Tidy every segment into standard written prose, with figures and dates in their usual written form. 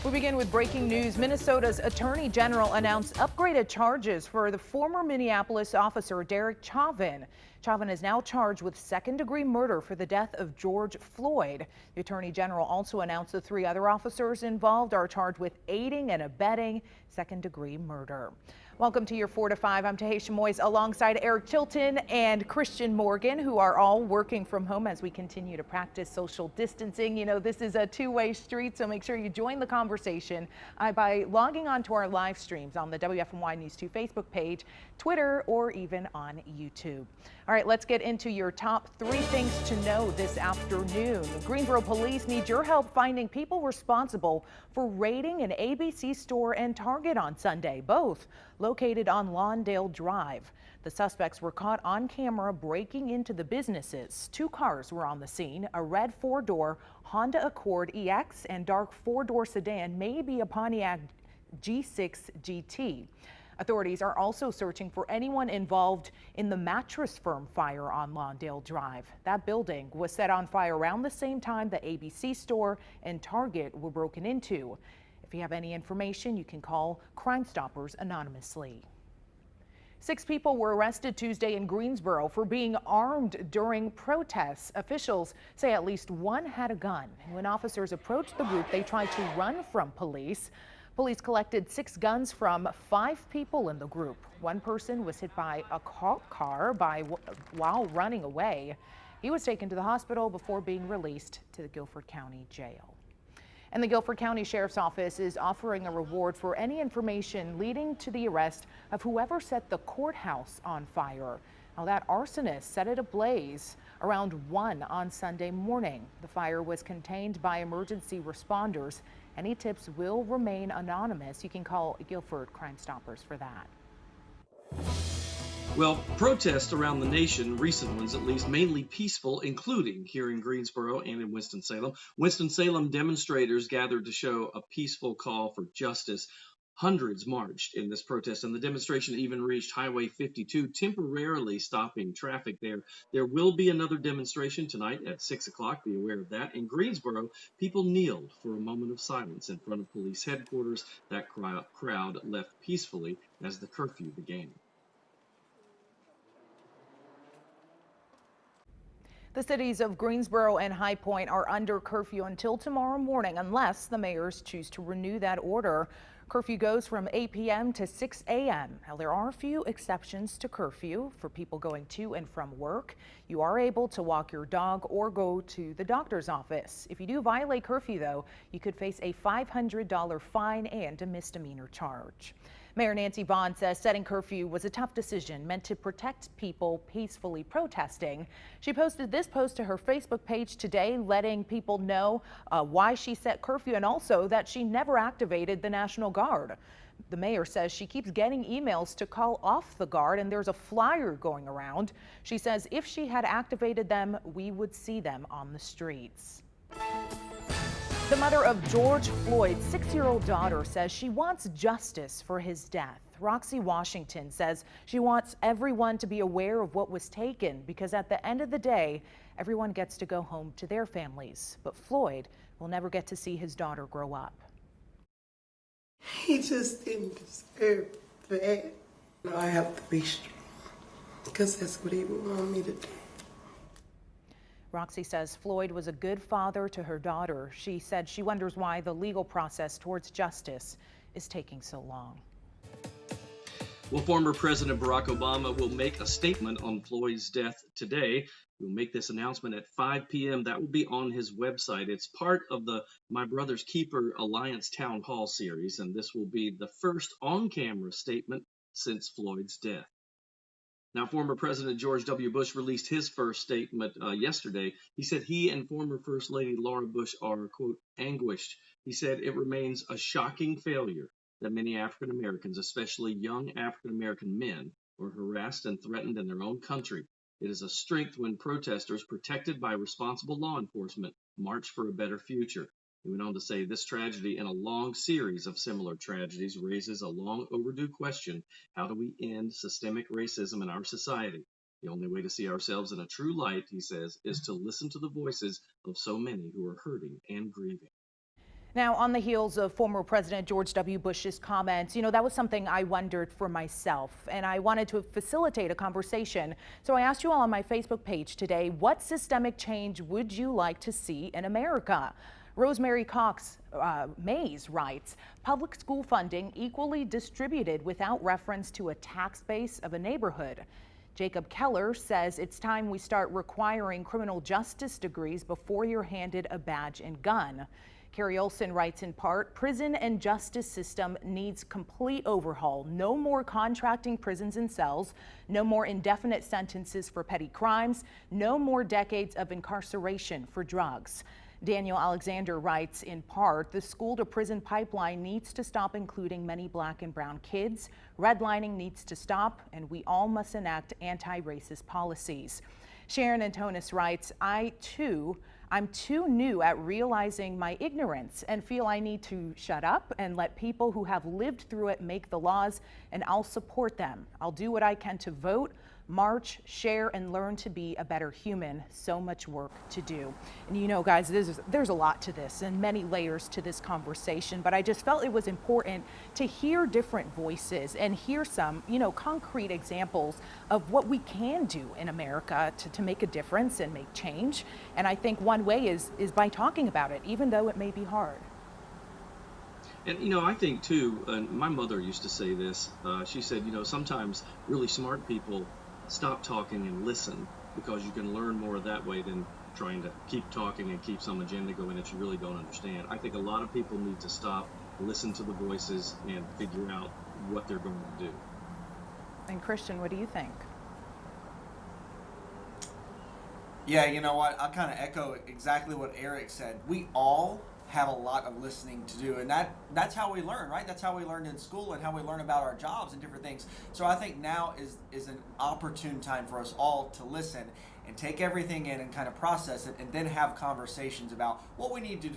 We begin with breaking news. Minnesota's Attorney General announced upgraded charges for the former Minneapolis officer Derek Chauvin. Chauvin is now charged with second-degree murder for the death of George Floyd. The Attorney General also announced the 3 other officers involved are charged with aiding and abetting second-degree murder. Welcome to your 4 to 5. I'm Tahisha Moyes alongside Eric Chilton and Christian Morgan, who are all working from home as we continue to practice social distancing. You know, this is a two-way street, so make sure you join the conversation by logging on to our live streams on the WFMY News 2 Facebook page, Twitter, or even on YouTube. All right, let's get into your top 3 things to know this afternoon. Greensboro police need your help finding people responsible for raiding an ABC store and Target on Sunday, both located on Lawndale Drive. The suspects were caught on camera breaking into the businesses. 2 cars were on the scene, a red 4-door Honda Accord EX and dark 4-door sedan, maybe a Pontiac G6 GT. Authorities are also searching for anyone involved in the mattress firm fire on Lawndale Drive. That building was set on fire around the same time the ABC store and Target were broken into. If you have any information, you can call Crime Stoppers anonymously. 6 people were arrested Tuesday in Greensboro for being armed during protests. Officials say at least one had a gun. And when officers approached the group, they tried to run from police. Police collected 6 guns from 5 people in the group. One person was hit by a car while running away. He was taken to the hospital before being released to the Guilford County Jail. And the Guilford County Sheriff's Office is offering a reward for any information leading to the arrest of whoever set the courthouse on fire. Now, that arsonist set it ablaze around 1 on Sunday morning. The fire was contained by emergency responders. Any tips will remain anonymous. You can call Guilford Crime Stoppers for that. Well, protests around the nation, recent ones at least, mainly peaceful, including here in Greensboro and in Winston-Salem. Winston-Salem demonstrators gathered to show a peaceful call for justice. Hundreds marched in this protest, and the demonstration even reached Highway 52, temporarily stopping traffic there. There will be another demonstration tonight at 6 o'clock. Be aware of that. In Greensboro, people kneeled for a moment of silence in front of police headquarters. That crowd left peacefully as the curfew began. The cities of Greensboro and High Point are under curfew until tomorrow morning unless the mayors choose to renew that order. Curfew goes from 8 p.m. to 6 a.m. Now, there are a few exceptions to curfew for people going to and from work. You are able to walk your dog or go to the doctor's office. If you do violate curfew, though, you could face a $500 fine and a misdemeanor charge. Mayor Nancy Vaughn says setting curfew was a tough decision meant to protect people peacefully protesting. She posted this post to her Facebook page today, letting people know why she set curfew and also that she never activated the National Guard. The mayor says she keeps getting emails to call off the Guard, and there's a flyer going around. She says if she had activated them, we would see them on the streets. The mother of George Floyd's 6-year-old daughter says she wants justice for his death. Roxy Washington says she wants everyone to be aware of what was taken because at the end of the day, everyone gets to go home to their families. But Floyd will never get to see his daughter grow up. He just didn't deserve that. I have to be strong because that's what he would want me to do. Roxy says Floyd was a good father to her daughter. She said she wonders why the legal process towards justice is taking so long. Well, former President Barack Obama will make a statement on Floyd's death today. He'll make this announcement at 5 p.m. That will be on his website. It's part of the My Brother's Keeper Alliance Town Hall series, and this will be the first on-camera statement since Floyd's death. Now, former President George W. Bush released his first statement yesterday. He said he and former First Lady Laura Bush are, quote, anguished. He said it remains a shocking failure that many African Americans, especially young African American men, were harassed and threatened in their own country. It is a strength when protesters, protected by responsible law enforcement, march for a better future. He went on to say this tragedy and a long series of similar tragedies raises a long overdue question. How do we end systemic racism in our society? The only way to see ourselves in a true light, he says, is to listen to the voices of so many who are hurting and grieving. Now, on the heels of former President George W. Bush's comments, that was something I wondered for myself, and I wanted to facilitate a conversation. So I asked you all on my Facebook page today, what systemic change would you like to see in America? Rosemary Cox Mays writes, public school funding equally distributed without reference to a tax base of a neighborhood. Jacob Keller says it's time we start requiring criminal justice degrees before you're handed a badge and gun. Carrie Olson writes in part, prison and justice system needs complete overhaul. No more contracting prisons and cells, no more indefinite sentences for petty crimes, no more decades of incarceration for drugs. Daniel Alexander writes in part, the school to prison pipeline needs to stop including many black and brown kids. Redlining needs to stop, and we all must enact anti-racist policies. Sharon Antonis writes, I'm too new at realizing my ignorance and feel I need to shut up and let people who have lived through it make the laws, and I'll support them. I'll do what I can to vote, march, share, and learn to be a better human. So much work to do. And guys, there's a lot to this and many layers to this conversation, but I just felt it was important to hear different voices and hear some, concrete examples of what we can do in America to make a difference and make change. And I think one way is by talking about it, even though it may be hard. And I think too, my mother used to say this, she said, sometimes really smart people stop talking and listen, because you can learn more that way than trying to keep talking and keep some agenda going that you really don't understand. I think a lot of people need to stop, listen to the voices, and figure out what they're going to do. And Christian, what do you think? Yeah, you know what? I'll kind of echo exactly what Eric said. We all have a lot of listening to do, and that's how we learn, right? That's how we learned in school and how we learn about our jobs and different things. So I think now is an opportune time for us all to listen and take everything in and kind of process it, and then have conversations about what we need to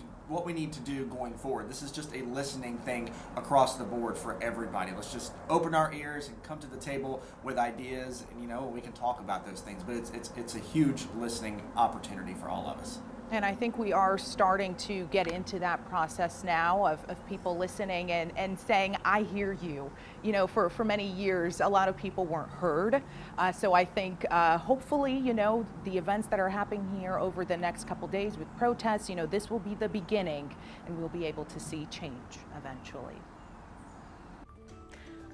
do going forward. This is just a listening thing across the board for everybody. Let's just open our ears and come to the table with ideas, and we can talk about those things. But it's a huge listening opportunity for all of us. And I think we are starting to get into that process now of people listening and saying, I hear you. For many years, a lot of people weren't heard. So I think hopefully, the events that are happening here over the next couple days with protests, this will be the beginning, and we'll be able to see change eventually.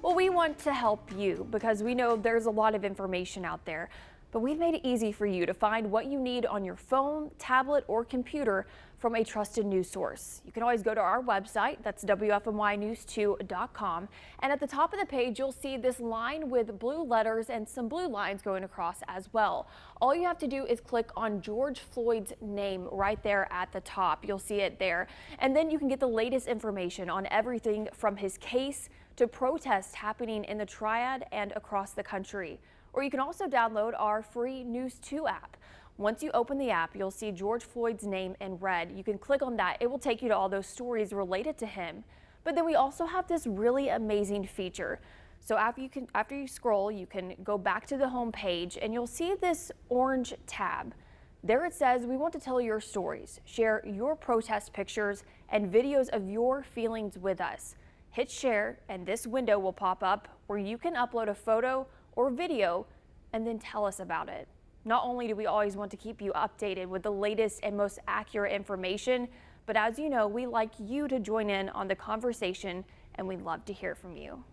Well, we want to help you because we know there's a lot of information out there. But we've made it easy for you to find what you need on your phone, tablet, or computer from a trusted news source. You can always go to our website, that's WFMYnews2.com, and at the top of the page you'll see this line with blue letters and some blue lines going across as well. All you have to do is click on George Floyd's name right there at the top. You'll see it there, and then you can get the latest information on everything from his case to protests happening in the Triad and across the country. Or you can also download our free News 2 app. Once you open the app, you'll see George Floyd's name in red. You can click on that. It will take you to all those stories related to him. But then we also have this really amazing feature. So after you scroll, you can go back to the home page and you'll see this orange tab. There it says, we want to tell your stories, share your protest pictures and videos of your feelings with us. Hit share and this window will pop up where you can upload a photo or video and then tell us about it. Not only do we always want to keep you updated with the latest and most accurate information, but as you know, we like you to join in on the conversation and we'd love to hear from you.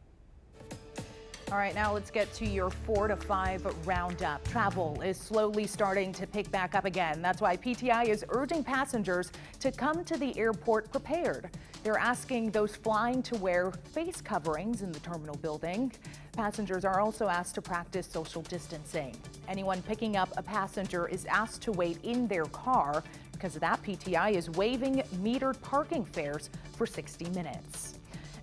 All right, now let's get to your 4 to 5 roundup. Travel is slowly starting to pick back up again. That's why PTI is urging passengers to come to the airport prepared. They're asking those flying to wear face coverings in the terminal building. Passengers are also asked to practice social distancing. Anyone picking up a passenger is asked to wait in their car. Because of that, PTI is waiving metered parking fares for 60 minutes.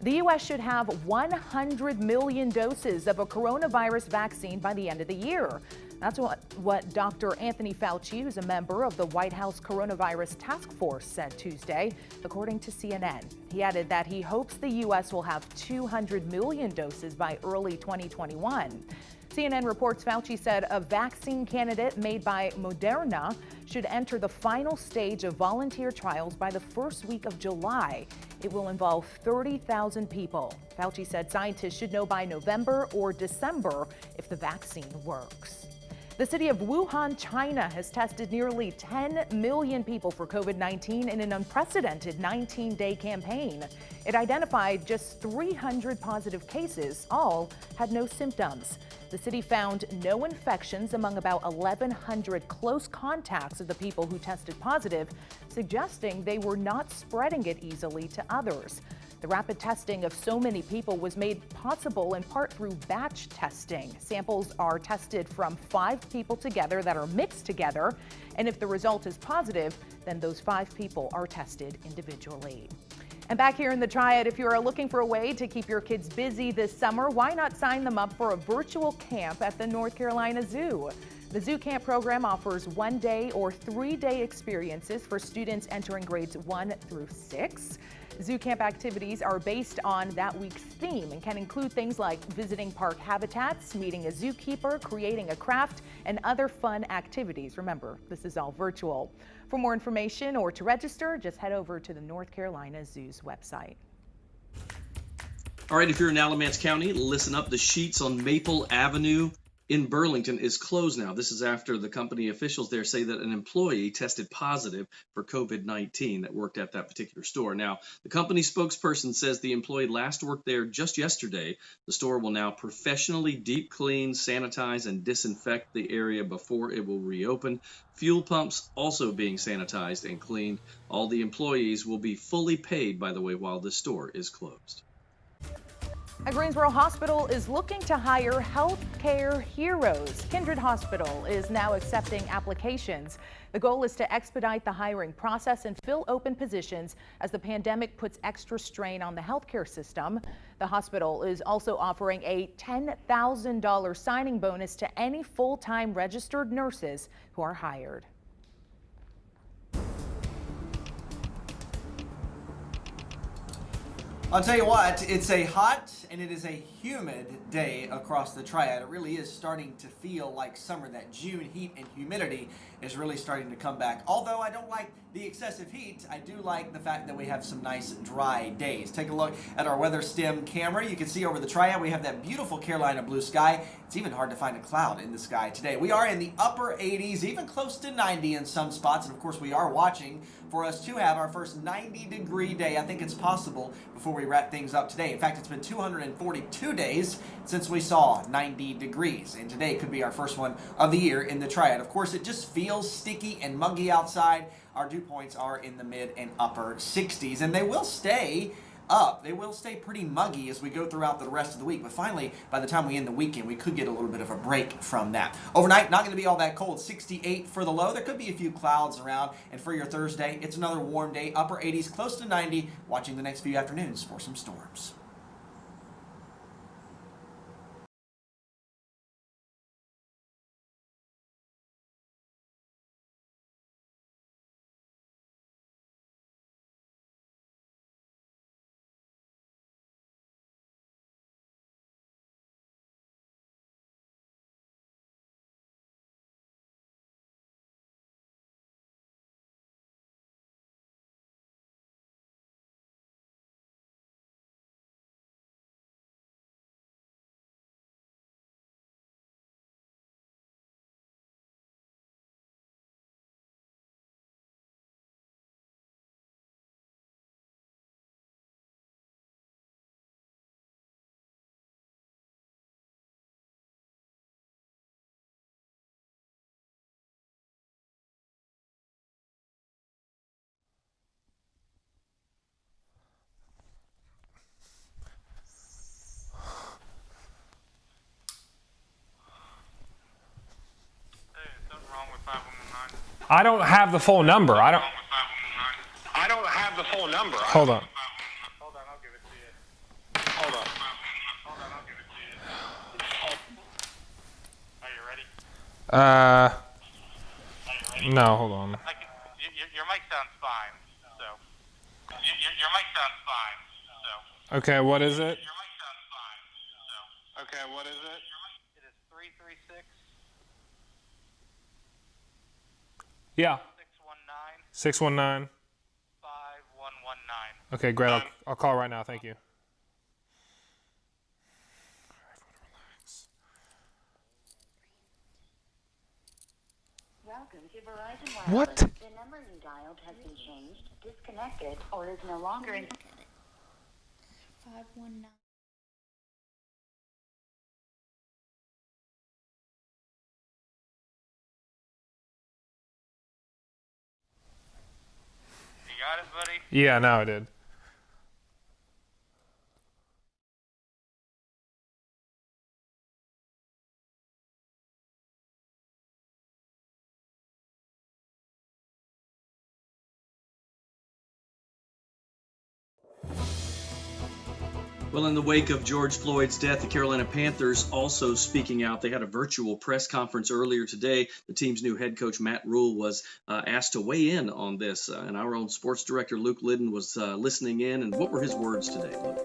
The U.S. should have 100 million doses of a coronavirus vaccine by the end of the year. That's what Dr. Anthony Fauci, who's a member of the White House Coronavirus Task Force, said Tuesday, according to CNN. He added that he hopes the U.S. will have 200 million doses by early 2021. CNN reports Fauci said a vaccine candidate made by Moderna should enter the final stage of volunteer trials by the first week of July. It will involve 30,000 people. Fauci said scientists should know by November or December if the vaccine works. The city of Wuhan, China, has tested nearly 10 million people for COVID-19 in an unprecedented 19-day campaign. It identified just 300 positive cases. All had no symptoms. The city found no infections among about 1,100 close contacts of the people who tested positive, suggesting they were not spreading it easily to others. The rapid testing of so many people was made possible in part through batch testing. Samples are tested from 5 people together that are mixed together, and if the result is positive, then those 5 people are tested individually. And back here in the Triad, if you're looking for a way to keep your kids busy this summer, why not sign them up for a virtual camp at the North Carolina Zoo? The Zoo Camp program offers 1-day or 3-day experiences for students entering grades 1 through 6. Zoo Camp activities are based on that week's theme and can include things like visiting park habitats, meeting a zookeeper, creating a craft, and other fun activities. Remember, this is all virtual. For more information or to register, just head over to the North Carolina Zoo's website. All right, if you're in Alamance County, listen up. The Sheets on Maple Avenue in Burlington is closed now. This is after the company officials there say that an employee tested positive for COVID-19 that worked at that particular store. Now, the company spokesperson says the employee last worked there just yesterday. The store will now professionally deep clean, sanitize, and disinfect the area before it will reopen. Fuel pumps also being sanitized and cleaned. All the employees will be fully paid, by the way, while the store is closed. A Greensboro hospital is looking to hire healthcare heroes. Kindred Hospital is now accepting applications. The goal is to expedite the hiring process and fill open positions as the pandemic puts extra strain on the healthcare system. The hospital is also offering a $10,000 signing bonus to any full-time registered nurses who are hired. I'll tell you what, it's a hot and it is a humid day across the Triad. It really is starting to feel like summer. That June heat and humidity is really starting to come back. Although I don't like the excessive heat, I do like the fact that we have some nice dry days. Take a look at our weather stem camera. You can see over the Triad we have that beautiful Carolina blue sky. It's even hard to find a cloud in the sky today. We are in the upper 80s, even close to 90 in some spots. And of course we are watching for us to have our first 90-degree day. I think it's possible before we wrap things up today. In fact, it's been 242 days since we saw 90 degrees. And today could be our first one of the year in the Triad. Of course, it just feels sticky and muggy outside. Our dew points are in the mid and upper 60s, and they will stay up. They will stay pretty muggy as we go throughout the rest of the week, but finally, by the time we end the weekend, we could get a little bit of a break from that. Overnight, not going to be all that cold. 68 for the low. There could be a few clouds around, and for your Thursday, it's another warm day. Upper 80s, close to 90. Watching the next few afternoons for some storms. I don't have the full number. I don't have the full number. Hold on. Hold on, I'll give it to you. Hold on, I'll give it to you. Are you ready? No, hold on. Your mic sounds fine. So your mic sounds fine. So Okay, what is it? your mic sounds fine. So okay, what is it? It is 336 Yeah. 619 619. 5119. Okay, great. I'll call right now. Thank you. Welcome to Verizon Wireless. What? The number you dialed has been changed, disconnected, or is no longer in. 519. You got it, buddy? Yeah, now I did. Well, in the wake of George Floyd's death, the Carolina Panthers also speaking out. They had a virtual press conference earlier today. The team's new head coach, Matt Rule, was asked to weigh in on this. And our own sports director, Luke Liddon, was listening in. And what were his words today, Luke?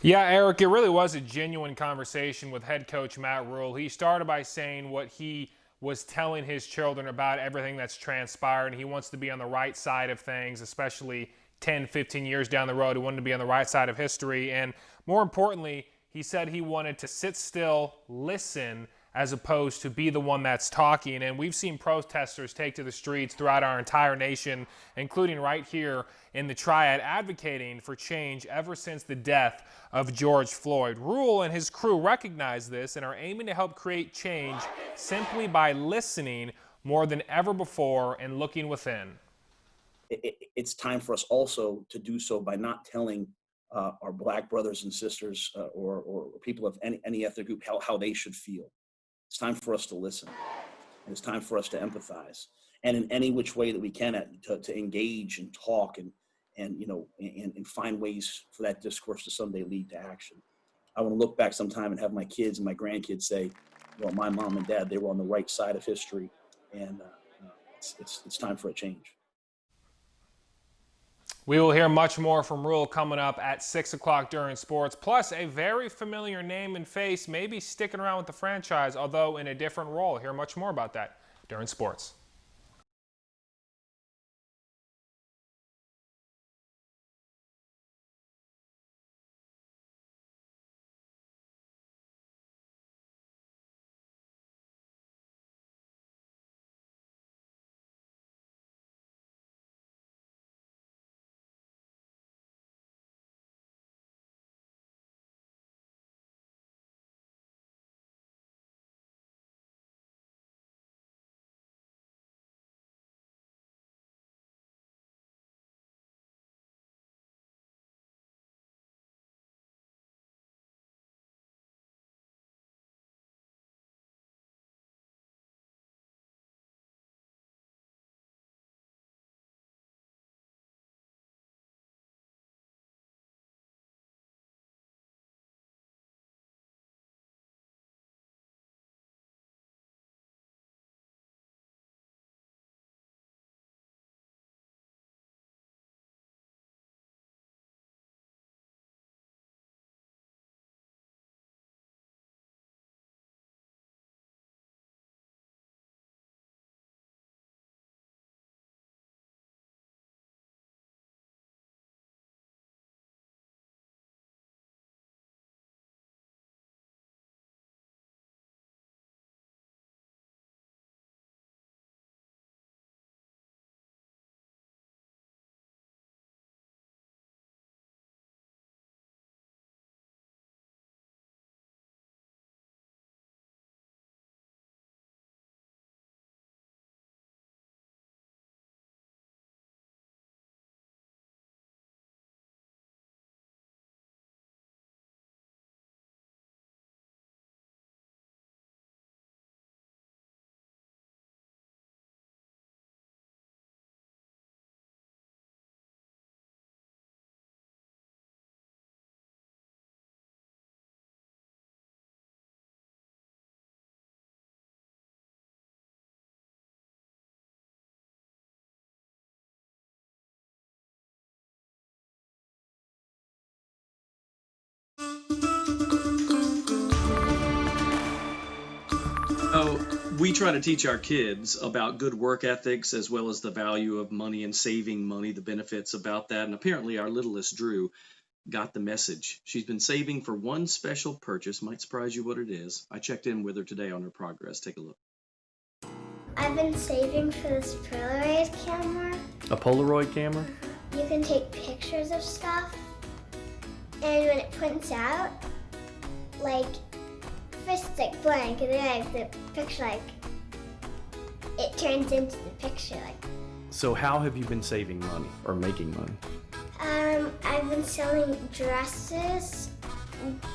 Yeah, Eric, it really was a genuine conversation with head coach Matt Rule. He started by saying what he was telling his children about everything that's transpired. He wants to be on the right side of things, especially 10, 15 years down the road. He wanted to be on the right side of history. And more importantly, he said he wanted to sit still, listen, as opposed to be the one that's talking. And we've seen protesters take to the streets throughout our entire nation, including right here in the Triad, advocating for change ever since the death of George Floyd. Rule and his crew recognize this and are aiming to help create change simply by listening more than ever before and looking within. It's time for us also to do so by not telling our Black brothers and sisters or people of any ethnic group how they should feel. It's time for us to listen. And it's time for us to empathize. And in any which way that we can to engage and talk and find ways for that discourse to someday lead to action. I want to look back sometime and have my kids and my grandkids say, well, my mom and dad, they were on the right side of history. And it's time for a change. We will hear much more from Rule coming up at 6 o'clock during sports. Plus, a very familiar name and face may be sticking around with the franchise, although in a different role. Hear much more about that during sports. we try to teach our kids about good work ethics as well as the value of money and saving money, the benefits about that. And apparently, our littlest Drew got the message. She's been saving for one special purchase. Might surprise you what it is. I checked in with her today on her progress. Take a look. I've been saving for this Polaroid camera. A Polaroid camera? You can take pictures of stuff, and when it prints out, like, first it's like blank, and then like the picture, like, it turns into the picture, like. So how have you been saving money or making money? I've been selling dresses,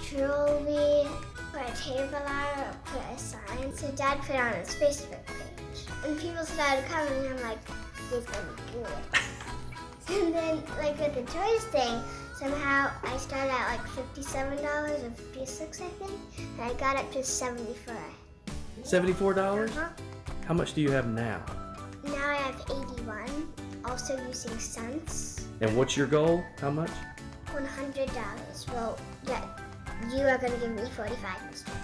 jewelry, put a table out, or put a sign. So Dad put it on his Facebook page. And people started coming, and I'm like, he's gonna be good. And then, like with the toys thing, somehow I started at like $57 or $56, I think, and I got up to $74. $74? Uh-huh. How much do you have now? Now I have 81, also using cents. And what's your goal? How much? $100. Well, yeah, you are gonna give me 45 instead.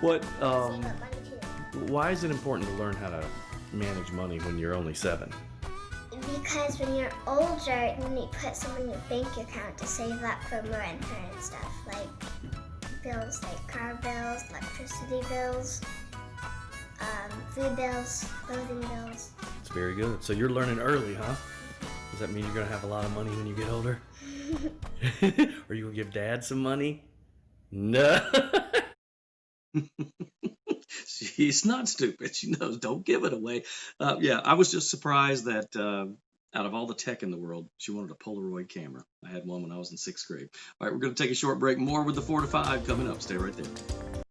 What, Save up money too. why is it important to learn how to manage money when you're only 7? Because when you're older, you need to put some in your bank account to save up for rent and stuff, like bills, like car bills, electricity bills, food bills, clothing bills. It's very good. So you're learning early, huh? Does that mean you're gonna have a lot of money when you get older? Are you gonna give Dad some money? No. She's not stupid. She knows. Don't give it away. Yeah, I was just surprised that out of all the tech in the world, she wanted a Polaroid camera. I had one when I was in 6th grade. All right, we're going to take a short break. More with the 4 to 5 coming up. Stay right there.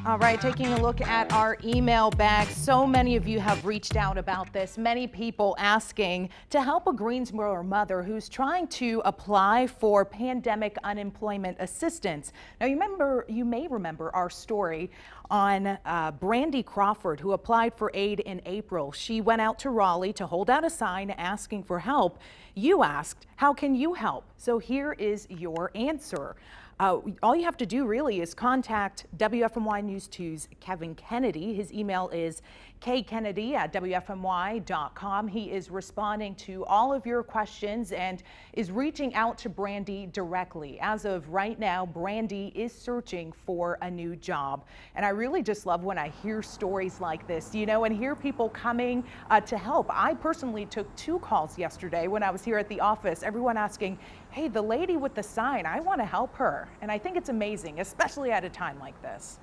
All right, taking a look at our email bag. So many of you have reached out about this. Many people asking to help a Greensboro mother who's trying to apply for pandemic unemployment assistance. Now, you may remember our story on Brandy Crawford, who applied for aid in April. She went out to Raleigh to hold out a sign asking for help. You asked, how can you help? So here is your answer. All you have to do really is contact WFMY News 2's Kevin Kennedy. His email is kkennedy@wfmy.com. He is responding to all of your questions and is reaching out to Brandy directly. As of right now, Brandy is searching for a new job. And I really just love when I hear stories like this, you know, and hear people coming to help. I personally took 2 calls yesterday when I was here at the office, everyone asking, hey, the lady with the sign, I want to help her. And I think it's amazing, especially at a time like this.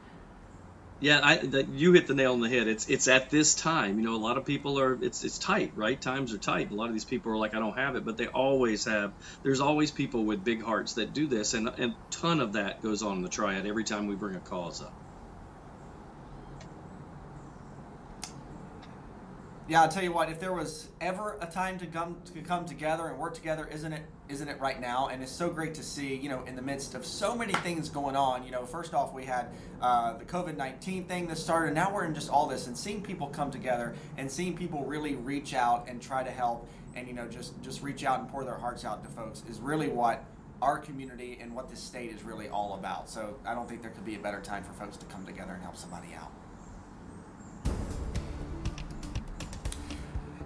Yeah, you hit the nail on the head. It's at this time. You know, a lot of people are. It's tight, right? Times are tight. A lot of these people are like, I don't have it, but they always have. There's always people with big hearts that do this, and a ton of that goes on in the Triad every time we bring a cause up. Yeah, I'll tell you what, if there was ever a time to come together and work together, isn't it right now? And it's so great to see, you know, in the midst of so many things going on. You know, first off, we had the COVID-19 thing that started. Now we're in just all this, and seeing people come together and seeing people really reach out and try to help and, you know, just reach out and pour their hearts out to folks is really what our community and what this state is really all about. So I don't think there could be a better time for folks to come together and help somebody out.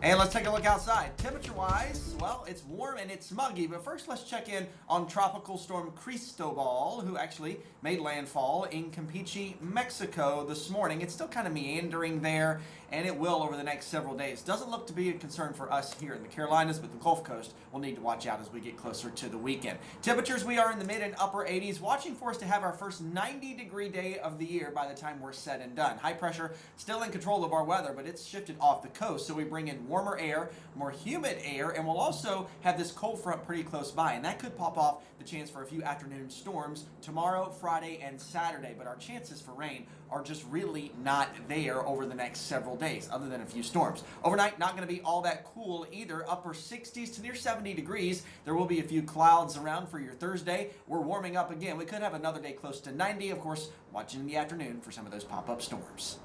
And let's take a look outside. Temperature-wise, well, it's warm and it's muggy, but first let's check in on Tropical Storm Cristobal, who actually made landfall in Campeche, Mexico this morning. It's still kind of meandering there, and it will over the next several days. Doesn't look to be a concern for us here in the Carolinas, but the Gulf Coast will need to watch out as we get closer to the weekend. Temperatures, we are in the mid and upper 80s, watching for us to have our first 90-degree day of the year by the time we're said and done. High pressure still in control of our weather, but it's shifted off the coast, so we bring in warmer air, more humid air, and we'll also have this cold front pretty close by, and that could pop off the chance for a few afternoon storms tomorrow, Friday, and Saturday. But our chances for rain are just really not there over the next several days, other than a few storms. Overnight, not going to be all that cool either. Upper 60s to near 70 degrees. There will be a few clouds around for your Thursday. We're warming up again. We could have another day close to 90. Of course, watching in the afternoon for some of those pop-up storms.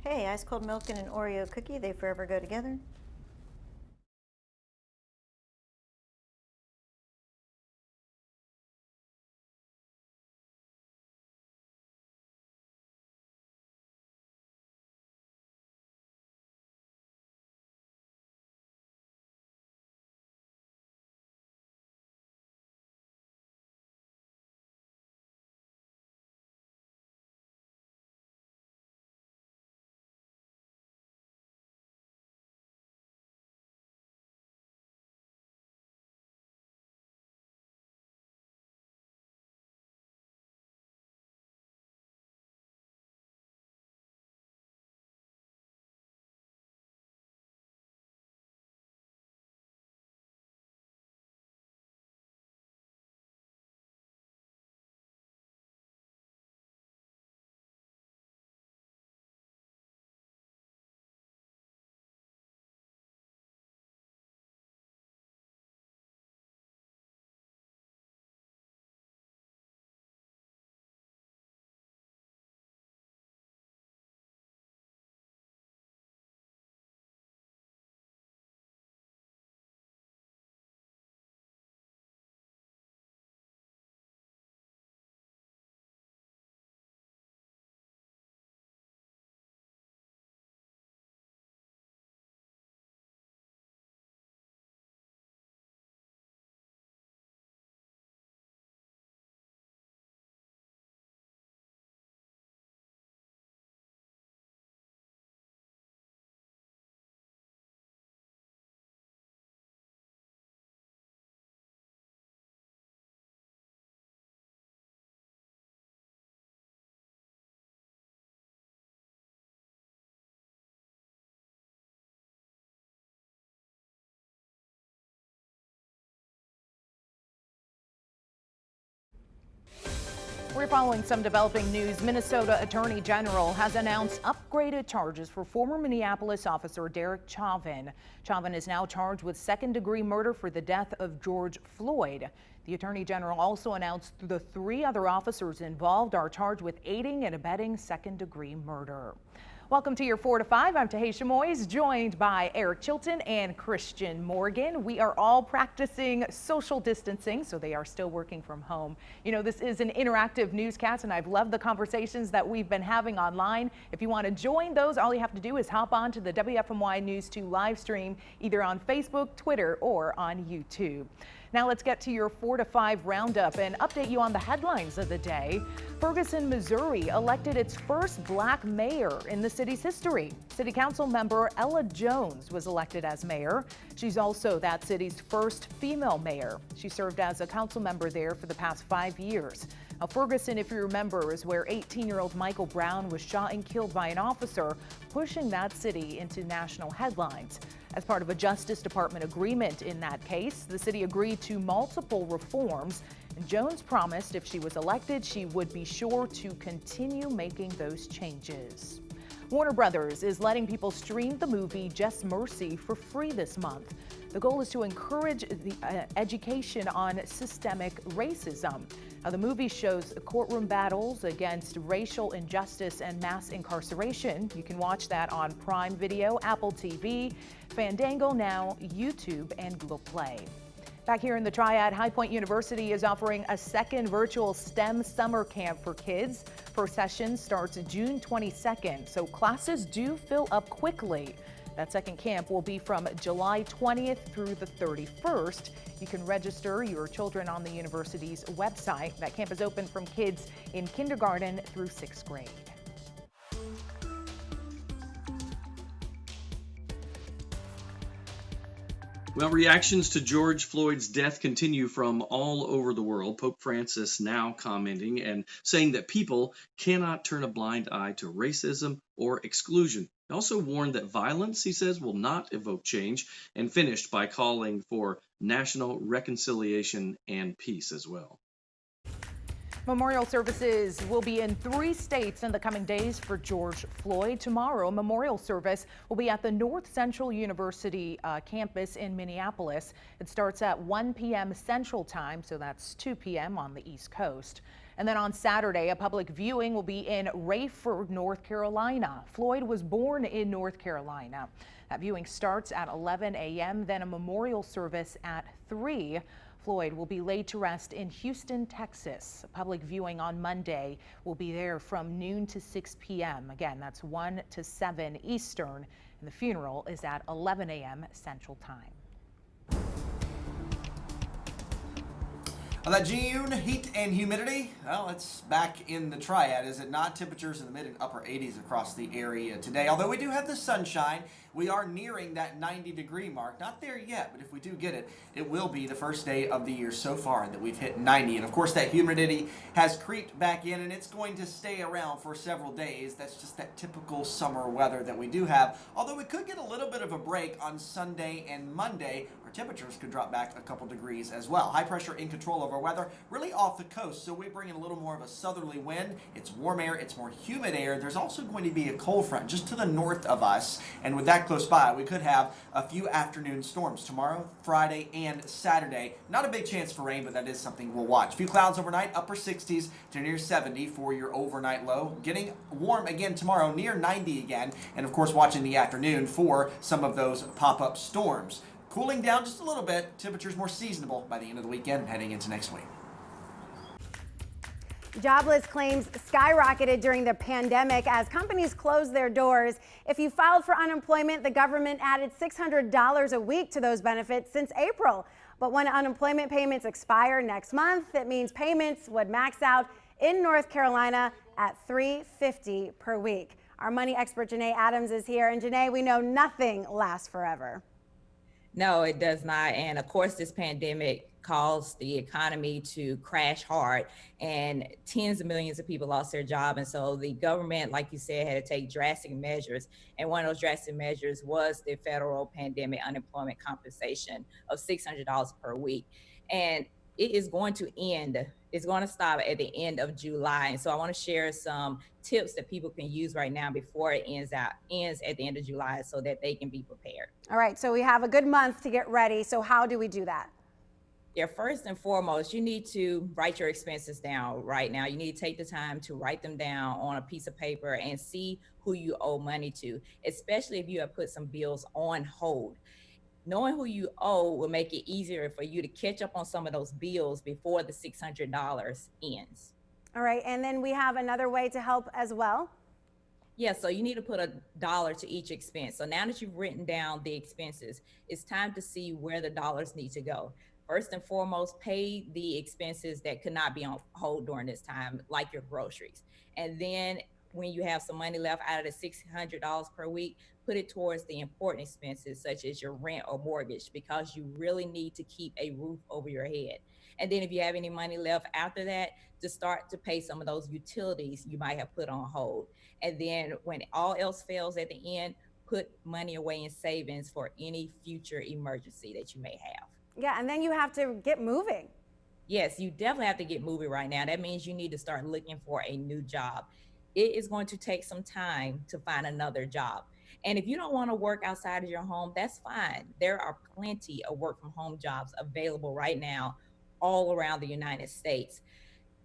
Hey, ice cold milk and an Oreo cookie, they forever go together. We're following some developing news. Minnesota Attorney General has announced upgraded charges for former Minneapolis Officer Derek Chauvin. Chauvin is now charged with second-degree murder for the death of George Floyd. The Attorney General also announced the 3 other officers involved are charged with aiding and abetting second-degree murder. Welcome to your 4 to 5. I'm Tahisha Moyes, joined by Eric Chilton and Christian Morgan. We are all practicing social distancing, so they are still working from home. You know, this is an interactive newscast, and I've loved the conversations that we've been having online. If you want to join those, all you have to do is hop on to the WFMY News 2 live stream, either on Facebook, Twitter, or on YouTube. Now let's get to your 4 to 5 roundup and update you on the headlines of the day. Ferguson, Missouri elected its first black mayor in the city's history. City Council member Ella Jones was elected as mayor. She's also that city's first female mayor. She served as a council member there for the past 5 years. Now, Ferguson, if you remember, is where 18-year-old Michael Brown was shot and killed by an officer, pushing that city into national headlines. As part of a Justice Department agreement in that case, the city agreed to multiple reforms, and Jones promised if she was elected, she would be sure to continue making those changes. Warner Brothers is letting people stream the movie Just Mercy for free this month. The goal is to encourage the education on systemic racism. Now, the movie shows courtroom battles against racial injustice and mass incarceration. You can watch that on Prime Video, Apple TV, Fandango Now, YouTube, and Google Play. Back here in the Triad, High Point University is offering a second virtual STEM summer camp for kids. First session starts June 22nd, so classes do fill up quickly. That second camp will be from July 20th through the 31st. You can register your children on the university's website. That camp is open from kids in kindergarten through 6th grade. Well, reactions to George Floyd's death continue from all over the world. Pope Francis now commenting and saying that people cannot turn a blind eye to racism or exclusion. He also warned that violence, he says, will not evoke change, and finished by calling for national reconciliation and peace as well. Memorial services will be in 3 states in the coming days for George Floyd. Tomorrow, a memorial service will be at the North Central University campus in Minneapolis. It starts at 1 p.m. Central Time, so that's 2 p.m. on the East Coast. And then on Saturday, a public viewing will be in Rayford, North Carolina. Floyd was born in North Carolina. That viewing starts at 11 a.m., then a memorial service at 3. Floyd will be laid to rest in Houston, Texas. A public viewing on Monday will be there from noon to 6 p.m. Again, that's 1 to 7 Eastern. And the funeral is at 11 a.m. Central Time. That June heat and humidity, well, it's back in the triad, is it not? Temperatures in the mid and upper 80s across the area today. Although we do have the sunshine, we are nearing that 90-degree mark. Not there yet, but if we do get it, it will be the first day of the year so far that we've hit 90. And of course, that humidity has creeped back in, and it's going to stay around for several days. That's just that typical summer weather that we do have. Although we could get a little bit of a break on Sunday and Monday. Our temperatures could drop back a couple degrees as well. High pressure in control of our weather, really off the coast, so we bring in a little more of a southerly wind. It's warm air, it's more humid air. There's also going to be a cold front just to the north of us, and with that close by, we could have a few afternoon storms tomorrow, Friday, and Saturday. Not a big chance for rain, but that is something we'll watch. A few clouds overnight, upper 60s to near 70 for your overnight low. Getting warm again tomorrow, near 90 again, and of course watching the afternoon for some of those pop-up storms. Cooling down just a little bit, temperatures more seasonable by the end of the weekend heading into next week. Jobless claims skyrocketed during the pandemic as companies closed their doors. If you filed for unemployment, the government added $600 a week to those benefits since April. But when unemployment payments expire next month, it means payments would max out in North Carolina at $350 per week. Our money expert Janae Adams is here, and Janae, we know nothing lasts forever. No, it does not. And of course, this pandemic caused the economy to crash hard, and tens of millions of people lost their job. And so the government, like you said, had to take drastic measures. And one of those drastic measures was the federal pandemic unemployment compensation of $600 per week. And it is going to end It's going to stop at the end of July. And so I want to share some tips that people can use right now before it ends at the end of July so that they can be prepared. All right, so we have a good month to get ready. So how do we do that? Yeah, first and foremost, you need to write your expenses down right now. You need to take the time to write them down on a piece of paper and see who you owe money to, especially if you have put some bills on hold. Knowing who you owe will make it easier for you to catch up on some of those bills before the $600 ends. All right, and then we have another way to help as well. Yeah, so you need to put $1 to each expense. So now that you've written down the expenses, it's time to see where the dollars need to go. First and foremost, pay the expenses that could not be on hold during this time, like your groceries. And then when you have some money left out of the $600 per week, put it towards the important expenses such as your rent or mortgage, because you really need to keep a roof over your head. And then if you have any money left after that, to start to pay some of those utilities you might have put on hold. And then when all else fails at the end, put money away in savings for any future emergency that you may have. Yeah, and then you have to get moving. Yes, you definitely have to get moving right now. That means you need to start looking for a new job. It is going to take some time to find another job. And if you don't want to work outside of your home, that's fine. There are plenty of work from home jobs available right now all around the United States.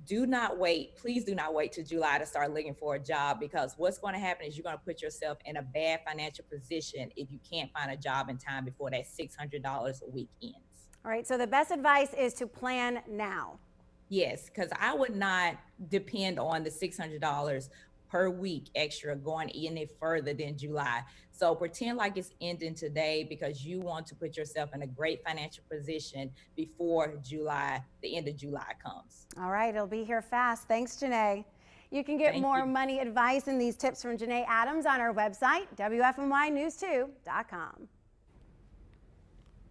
Do not wait. Please do not wait till July to start looking for a job, because what's going to happen is you're going to put yourself in a bad financial position if you can't find a job in time before that $600 a week ends. All right, so the best advice is to plan now. Yes, because I would not depend on the $600 per week extra going any further than July. So pretend like it's ending today, because you want to put yourself in a great financial position before July, the end of July comes. All right, it'll be here fast. Thanks, Janae. You can get more money advice and these tips from Janae Adams on our website, WFNYnews2.com.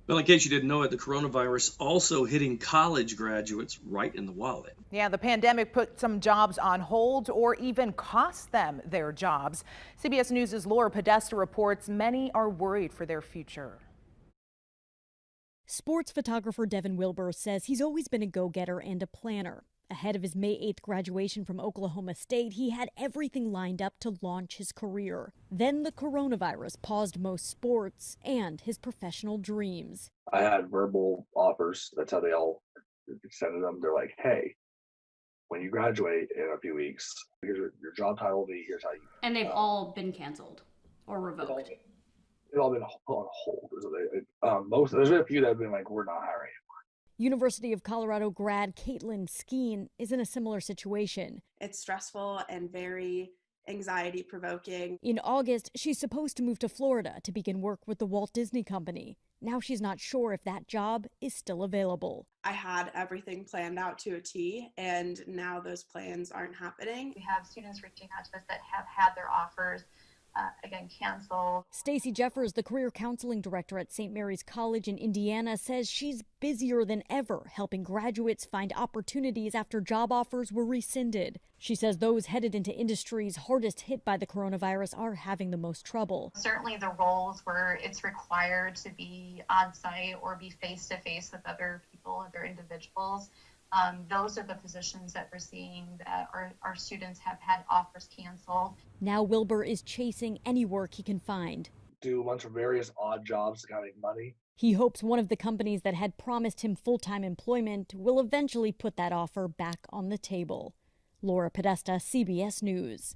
Well, in case you didn't know it, the coronavirus also hitting college graduates right in the wallet. Yeah, the pandemic put some jobs on hold or even cost them their jobs. CBS News' Laura Podesta reports many are worried for their future. Sports photographer Devin Wilbur says he's always been a go-getter and a planner. Ahead of his May 8th graduation from Oklahoma State, he had everything lined up to launch his career. Then the coronavirus paused most sports and his professional dreams. I had verbal offers. That's how they all extended them. They're like, hey, when you graduate in a few weeks, here's your job title will be, here's how you. And they've all been canceled or revoked. They've all been on hold. There's been a few that have been like, we're not hiring. University of Colorado grad Caitlin Skeen is in a similar situation. It's stressful and very anxiety provoking. In August, she's supposed to move to Florida to begin work with the Walt Disney Company. Now she's not sure if that job is still available. I had everything planned out to a T, and now those plans aren't happening. We have students reaching out to us that have had their offers again canceled. Stacey Jeffers, the career counseling director at St. Mary's College in Indiana, says she's busier than ever helping graduates find opportunities after job offers were rescinded. She says those headed into industries hardest hit by the coronavirus are having the most trouble. Certainly the roles where it's required to be on site or be face-to-face with other people, other individuals, those are the positions that we're seeing that our students have had offers canceled. Now Wilbur is chasing any work he can find. Do a bunch of various odd jobs to kind of make money. He hopes one of the companies that had promised him full-time employment will eventually put that offer back on the table. Laura Podesta, CBS News.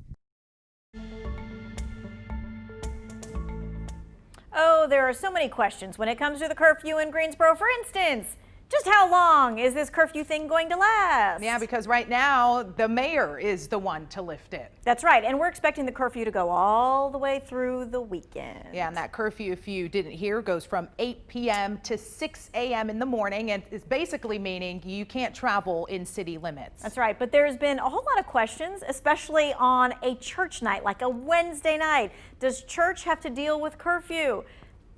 Oh, there are so many questions when it comes to the curfew in Greensboro. For instance, just how long is this curfew thing going to last? Yeah, because right now the mayor is the one to lift it. That's right, and we're expecting the curfew to go all the way through the weekend. Yeah, and that curfew, if you didn't hear, goes from 8 p.m. to 6 a.m. in the morning, and it's basically meaning you can't travel in city limits. That's right, but there's been a whole lot of questions, especially on a church night, like a Wednesday night. Does church have to deal with curfew?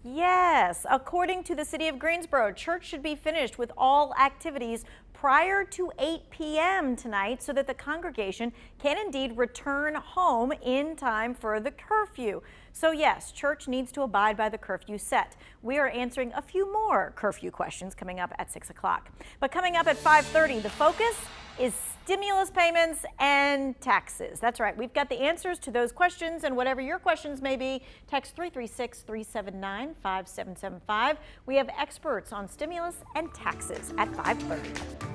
Yes, according to the city of Greensboro, church should be finished with all activities prior to 8 p.m. tonight so that the congregation can indeed return home in time for the curfew. So yes, church needs to abide by the curfew set. We are answering a few more curfew questions coming up at 6 o'clock. But coming up at 5:30, the focus is stimulus payments and taxes. That's right. We've got the answers to those questions, and whatever your questions may be, text 336-379-5775. We have experts on stimulus and taxes at 5:30.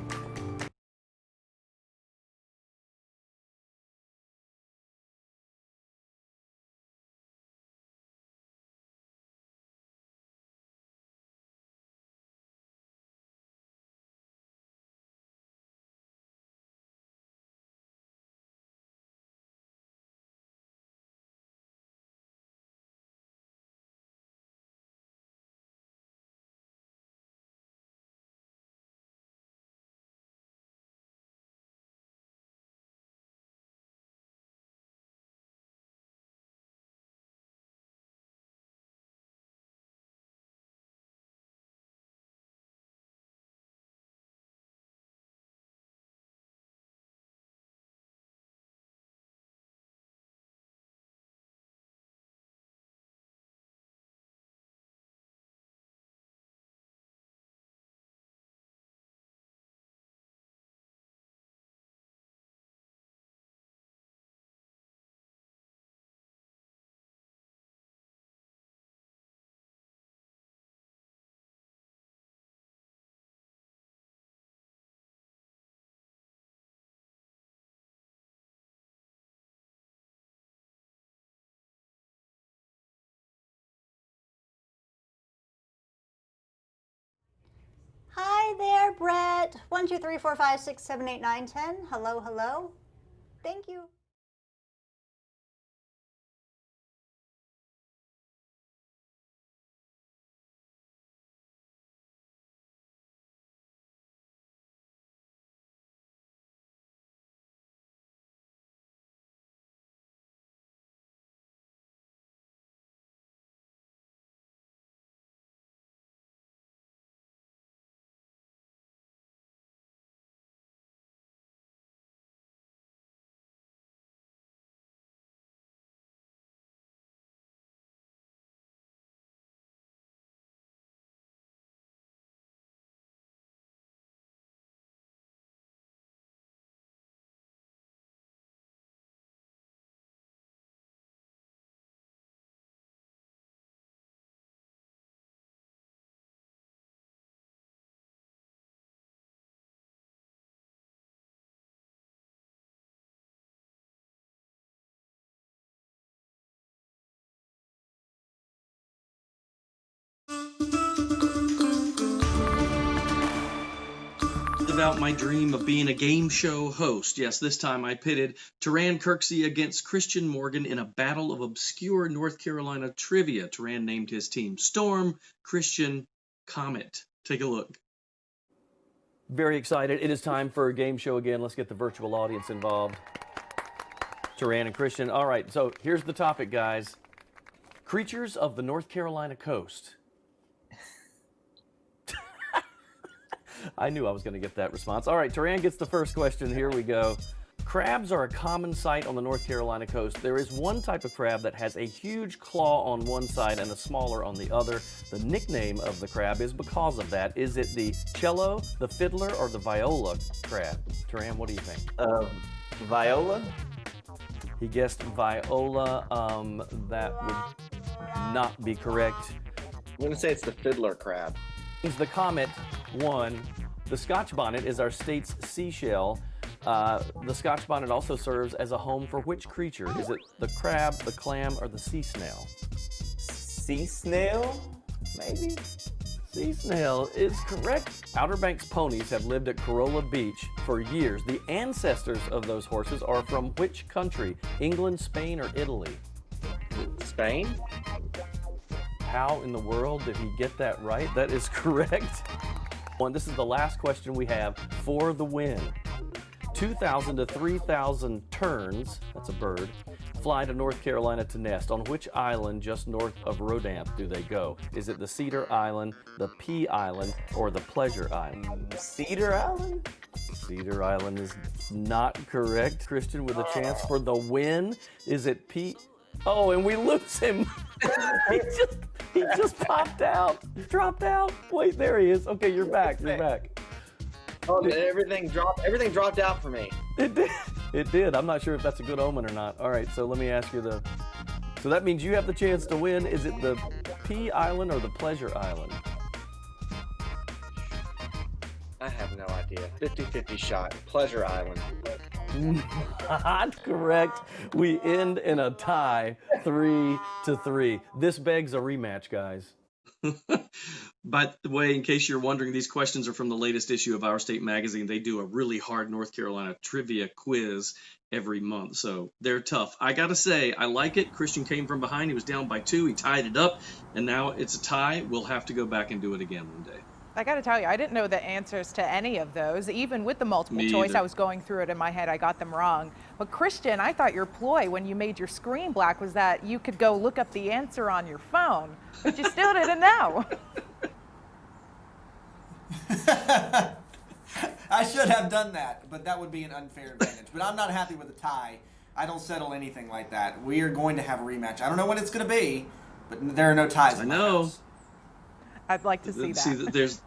Hi there, Brett. 1, 2, 3, 4, 5, 6, 7, 8, 9, 10. Hello, hello. Thank you. Live out my dream of being a game show host. Yes, this time I pitted Teran Kirksey against Christian Morgan in a battle of obscure North Carolina trivia. Teran named his team Storm, Christian, Comet. Take a look. Very excited. It is time for a game show again. Let's get the virtual audience involved. Teran and Christian. All right, so here's the topic, guys. Creatures of the North Carolina coast. I knew I was going to get that response. All right, Teran gets the first question. Here we go. Crabs are a common sight on the North Carolina coast. There is one type of crab that has a huge claw on one side and a smaller on the other. The nickname of the crab is because of that. Is it the cello, the fiddler, or the viola crab? Teran, what do you think? Viola? He guessed viola. That would not be correct. I'm going to say it's the fiddler crab. The Comet won. The Scotch bonnet is our state's seashell. The Scotch bonnet also serves as a home for which creature? Is it the crab, the clam, or the sea snail? Sea snail? Maybe? Sea snail is correct. Outer Banks ponies have lived at Corolla Beach for years. The ancestors of those horses are from which country? England, Spain, or Italy? Spain? How in the world did he get that right? That is correct. This is the last question we have for the win. 2,000 to 3,000 terns, that's a bird, fly to North Carolina to nest. On which island just north of Rodamp do they go? Is it the Cedar Island, the Pea Island, or the Pleasure Island? Cedar Island? Cedar Island is not correct. Christian with a chance for the win. Is it Pea? Oh, and we lose him. he just popped out, dropped out. Wait, there he is. Okay, you're back. You're back. Oh, everything dropped out for me. It did. It did. I'm not sure if that's a good omen or not. All right, so let me ask you so that means you have the chance to win. Is it the Pea Island or the Pleasure Island? I have no idea. 50-50 shot. Pleasure Island. Not correct. We end in a tie, 3-3. This begs a rematch, guys. By the way, in case you're wondering, these questions are from the latest issue of Our State Magazine. They do a really hard North Carolina trivia quiz every month, so they're tough. I gotta say, I like it. Christian came from behind. He was down by 2. He tied it up, and now it's a tie. We'll have to go back and do it again one day. I got to tell you, I didn't know the answers to any of those. Even with the multiple choice, I was going through it in my head. I got them wrong. But Christian, I thought your ploy when you made your screen black was that you could go look up the answer on your phone, but you still didn't know. I should have done that, but that would be an unfair advantage. But I'm not happy with a tie. I don't settle anything like that. We are going to have a rematch. I don't know when it's going to be, but there are no ties in my house. I'd like to see that.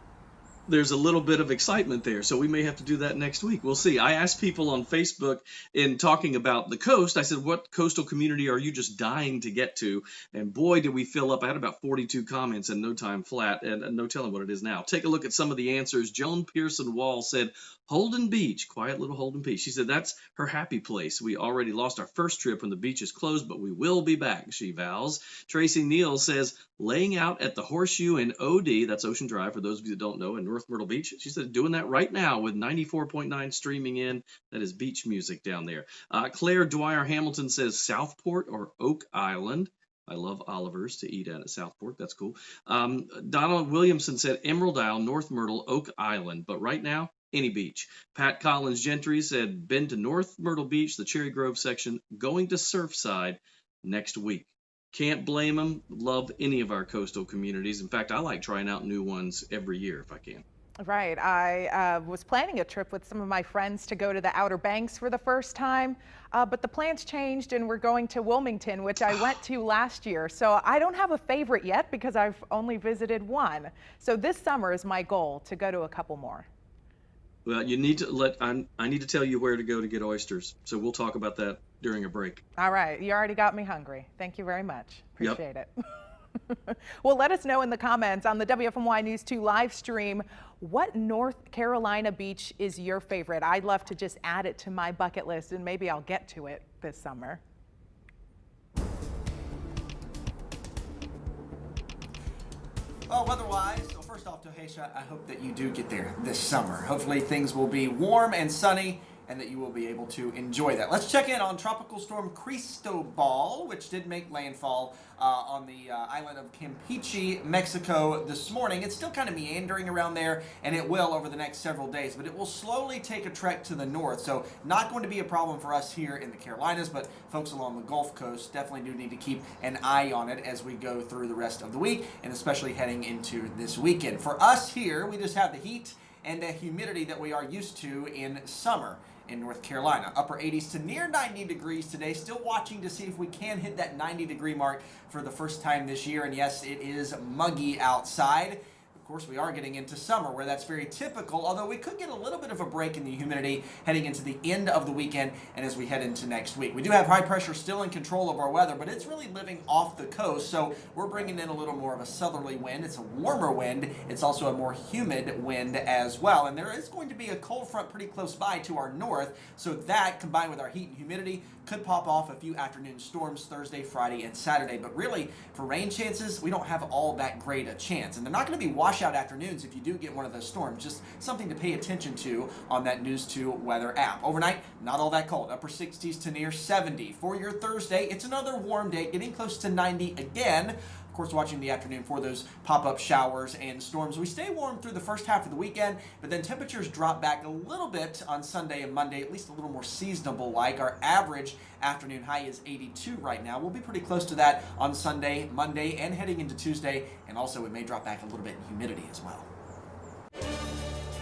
There's a little bit of excitement there, so we may have to do that next week. We'll see. I asked people on Facebook in talking about the coast, I said, what coastal community are you just dying to get to? And boy, did we fill up. I had about 42 comments in no time flat, and no telling what it is now. Take a look at some of the answers. Joan Pearson Wall said, Holden Beach, quiet little Holden Beach. She said that's her happy place. We already lost our first trip when the beach is closed, but we will be back, she vows. Tracy Neal says, laying out at the Horseshoe in OD, that's Ocean Drive for those of you that don't know, in North Myrtle Beach. She said doing that right now with 94.9 streaming in. That is beach music down there. Claire Dwyer Hamilton says Southport or Oak Island. I love Oliver's to eat at Southport. That's cool. Donald Williamson said Emerald Isle, North Myrtle, Oak Island. But right now, any beach. Pat Collins Gentry said been to North Myrtle Beach, the Cherry Grove section, going to Surfside next week. Can't blame them. Love any of our coastal communities. In fact, I like trying out new ones every year if I can. Right. I was planning a trip with some of my friends to go to the Outer Banks for the first time, but the plans changed and we're going to Wilmington, which I went to last year. So I don't have a favorite yet because I've only visited one. So this summer is my goal to go to a couple more. Well, you need to I need to tell you where to go to get oysters. So we'll talk about that during a break. All right. You already got me hungry. Thank you very much. Appreciate it. Well, let us know in the comments on the WFMY News 2 live stream, what North Carolina beach is your favorite? I'd love to just add it to my bucket list and maybe I'll get to it this summer. Oh, weather-wise, so first off, Tohesha, I hope that you do get there this summer. Hopefully things will be warm and sunny and that you will be able to enjoy that. Let's check in on Tropical Storm Cristobal, which did make landfall on the island of Campeche, Mexico this morning. It's still kind of meandering around there, and it will over the next several days, but it will slowly take a trek to the north, so not going to be a problem for us here in the Carolinas, but folks along the Gulf Coast definitely do need to keep an eye on it as we go through the rest of the week, and especially heading into this weekend. For us here, we just have the heat and the humidity that we are used to in summer in North Carolina. Upper 80s to near 90 degrees today. Still watching to see if we can hit that 90-degree mark for the first time this year. And yes, it is muggy outside. Of course, we are getting into summer where that's very typical, although we could get a little bit of a break in the humidity heading into the end of the weekend and as we head into next week. We do have high pressure still in control of our weather, but it's really living off the coast, so we're bringing in a little more of a southerly wind. It's a warmer wind. It's also a more humid wind as well, and there is going to be a cold front pretty close by to our north, so that combined with our heat and humidity could pop off a few afternoon storms Thursday, Friday, and Saturday. But really, for rain chances, we don't have all that great a chance. And they're not going to be washout afternoons if you do get one of those storms. Just something to pay attention to on that News 2 weather app. Overnight, not all that cold. Upper 60s to near 70. For your Thursday, it's another warm day, getting close to 90 again. Of course, watching the afternoon for those pop-up showers and storms. We stay warm through the first half of the weekend, but then temperatures drop back a little bit on Sunday and Monday, at least a little more seasonable-like. Our average afternoon high is 82 right now. We'll be pretty close to that on Sunday, Monday, and heading into Tuesday, and also it may drop back a little bit in humidity as well.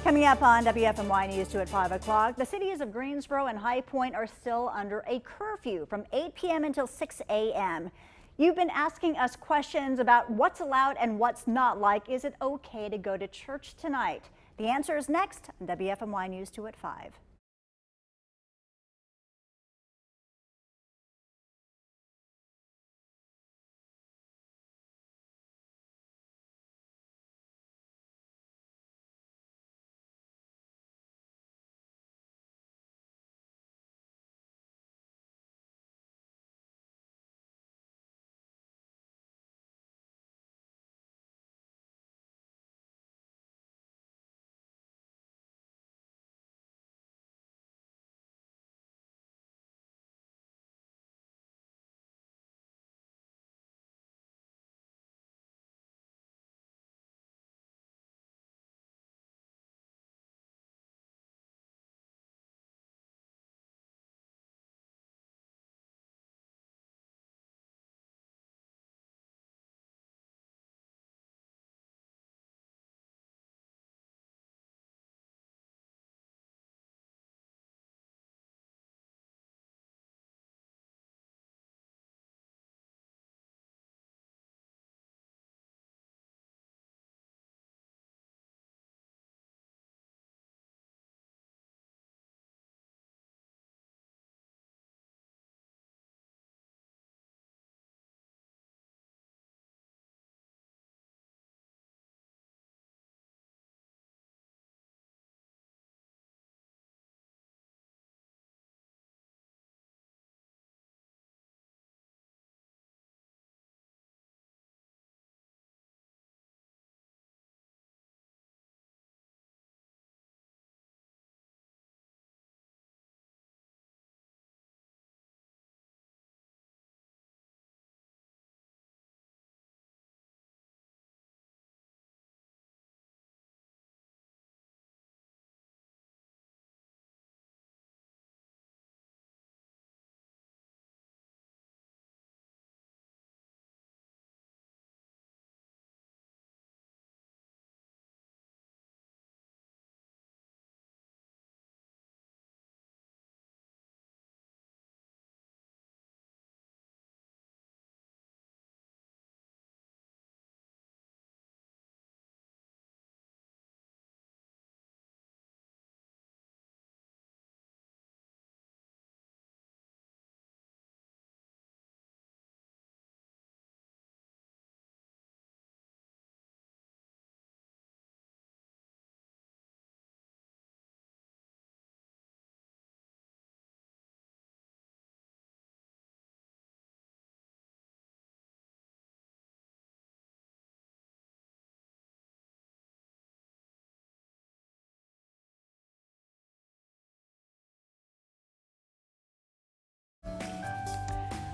Coming up on WFMY News 2 at 5 o'clock, the cities of Greensboro and High Point are still under a curfew from 8 p.m. until 6 a.m. You've been asking us questions about what's allowed and what's not, like, is it okay to go to church tonight? The answer is next on WFMY News 2 at 5.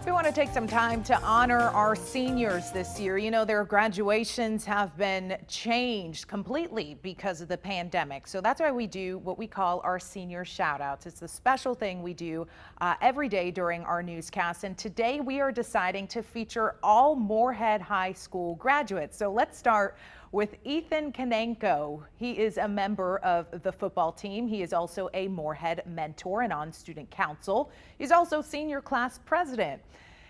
We want to take some time to honor our seniors this year. You know, their graduations have been changed completely because of the pandemic. So that's why we do what we call our senior shoutouts. It's the special thing we do every day during our newscast. And today we are deciding to feature all Moorhead High School graduates. So let's start with Ethan Kanenko. He is a member of the football team. He is also a Moorhead mentor and on student council. He's also senior class president.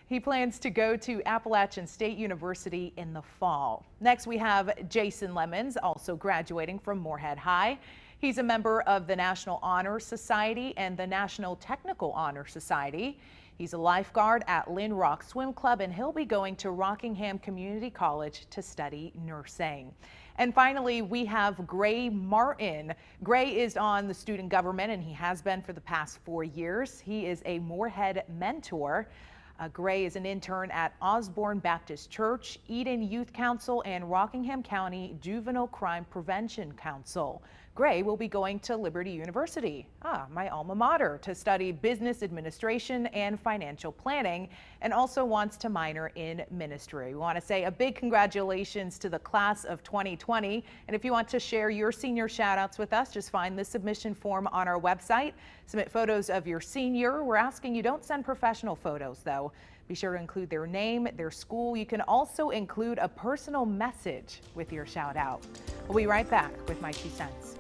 He plans to go to Appalachian State University in the fall. Next, we have Jason Lemons, also graduating from Moorhead High. He's a member of the National Honor Society and the National Technical Honor Society. He's a lifeguard at Lynn Rock Swim Club, and he'll be going to Rockingham Community College to study nursing. And finally, we have Gray Martin. Gray is on the student government, and he has been for the past 4 years. He is a Moorhead mentor. Gray is an intern at Osborne Baptist Church, Eden Youth Council, and Rockingham County Juvenile Crime Prevention Council. Gray will be going to Liberty University, my alma mater, to study business administration and financial planning, and also wants to minor in ministry. We want to say a big congratulations to the class of 2020. And if you want to share your senior shout outs with us, just find the submission form on our website. Submit photos of your senior. We're asking you don't send professional photos though. Be sure to include their name, their school. You can also include a personal message with your shout out. We'll be right back with my 2 cents.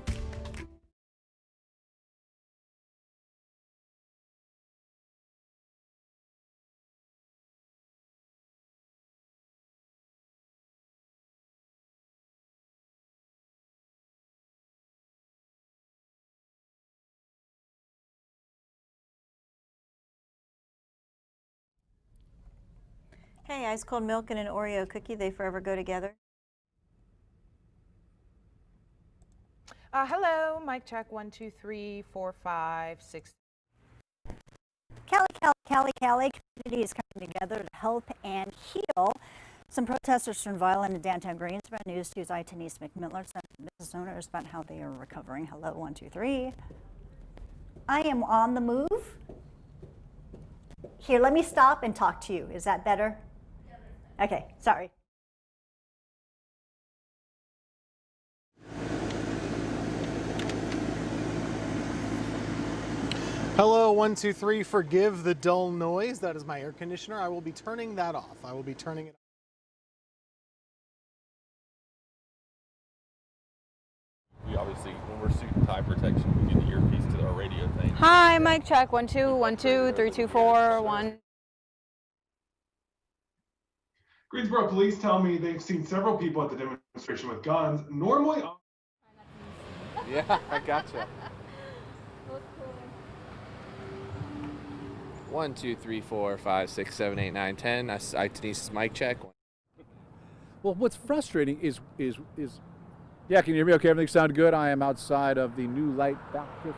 Hey, ice cold milk and an Oreo cookie, they forever go together. Hello, mic check 1, 2, 3, 4, 5, 6. Cali, communities coming together to help and heal. Some protesters turned violent in downtown Greensboro. News 2's Denise McMillan sent business owners about how they are recovering. Hello, 1, 2, 3. I am on the move. Here, let me stop and talk to you. Is that better? Okay, sorry. Hello, 1, 2, 3. Forgive the dull noise. That is my air conditioner. I will be turning that off. I will be turning it off. We obviously, when we're suit and tie protection, we get the earpiece to our radio thing. Hi, mic check 1, 2, 1, 2, 3, 2, 4, 1. Greensboro police tell me they've seen several people at the demonstration with guns. Normally, yeah, I gotcha. 1, 2, 3, 4, 5, 6, 7, 8, 9, 10. I Denise's mic check. Well, what's frustrating is yeah, can you hear me okay? Everything sounded good. I am outside of the New Light Baptist